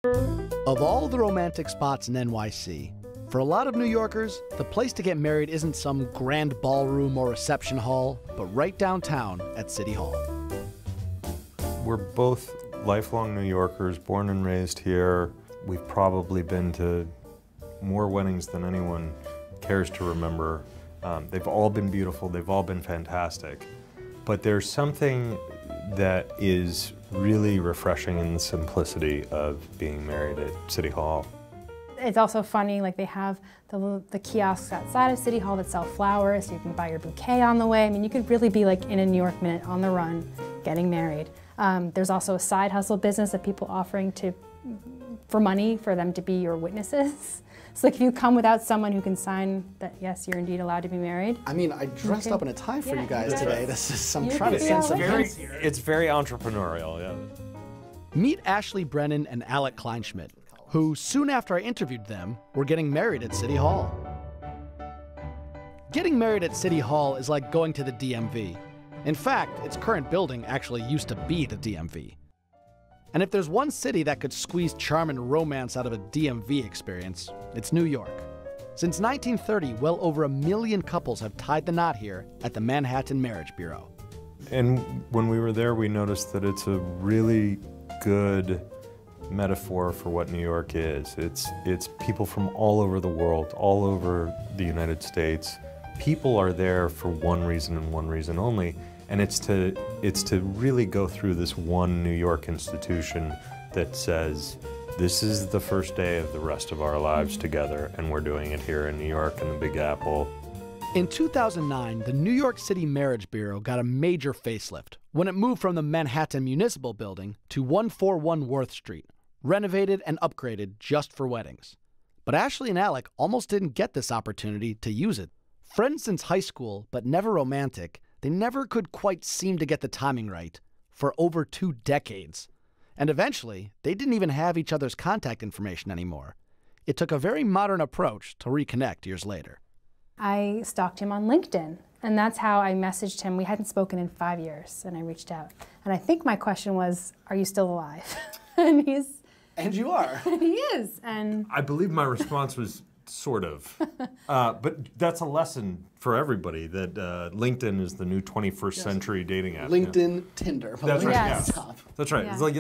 Of all the romantic spots in NYC, for a lot of New Yorkers, the place to get married isn't some grand ballroom or reception hall, but right downtown at City Hall. We're both lifelong New Yorkers, born and raised here. We've probably been to more weddings than anyone cares to remember. They've all been beautiful, they've all been fantastic. But there's something that is really refreshing in the simplicity of being married at City Hall. It's also funny, like they have the kiosks outside of City Hall that sell flowers, so you can buy your bouquet on the way. I mean, you could really be like in a New York minute on the run, getting married. There's also a side hustle business of people offering for money for them to be your witnesses. So like if you come without someone who can sign that, yes, you're indeed allowed to be married. I mean, I dressed up in a tie for you guys today. This is some You trying to can sense be some our hints. It's very entrepreneurial, yeah. Meet Ashley Brennan and Alec Kleinschmidt, who, soon after I interviewed them, were getting married at City Hall. Getting married at City Hall is like going to the DMV. In fact, its current building actually used to be the DMV. And if there's one city that could squeeze charm and romance out of a DMV experience, it's New York. Since 1930, well over 1 million couples have tied the knot here at the Manhattan Marriage Bureau. And when we were there, we noticed that it's a really good metaphor for what New York is. It's people from all over the world, all over the United States. People are there for one reason and one reason only, and it's to really go through this one New York institution that says, this is the first day of the rest of our lives together, and we're doing it here in New York in the Big Apple. In 2009, the New York City Marriage Bureau got a major facelift when it moved from the Manhattan Municipal Building to 141 Worth Street, renovated and upgraded just for weddings. But Ashley and Alec almost didn't get this opportunity to use it. Friends since high school, but never romantic, they never could quite seem to get the timing right for over 2 decades. And eventually, they didn't even have each other's contact information anymore. It took a very modern approach to reconnect years later. I stalked him on LinkedIn, and that's how I messaged him. We hadn't spoken in 5 years, and I reached out. And I think my question was, are you still alive? And he's... And you are. He is, and... I believe my response was sort of. But that's a lesson for everybody that LinkedIn is the new 21st century dating app. LinkedIn, Tinder. That's right, Yes. yeah. That's right. Yeah. It's like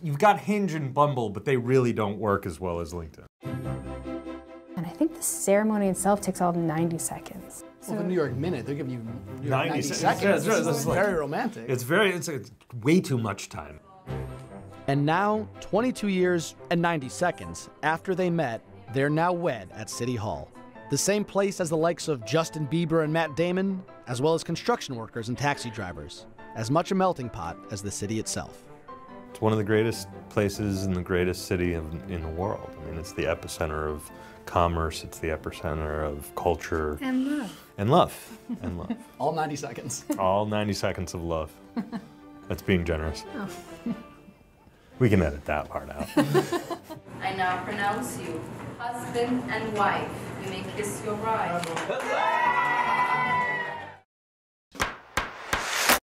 you've got Hinge and Bumble, but they really don't work as well as LinkedIn. And I think the ceremony itself takes all 90 seconds. Well, the New York Minute, they're giving you New York 90 seconds. Yeah, that's right. This That's is like- very romantic. It's way too much time. And now, 22 years and 90 seconds after they met, they're now wed at City Hall. The same place as the likes of Justin Bieber and Matt Damon, as well as construction workers and taxi drivers. As much a melting pot as the city itself. It's one of the greatest places in the greatest city in the world. I mean, it's the epicenter of commerce, it's the epicenter of culture. And love. And love. And love. All 90 seconds. All 90 seconds of love. That's being generous. Oh. We can edit that part out. I now pronounce you husband and wife. You may kiss your bride.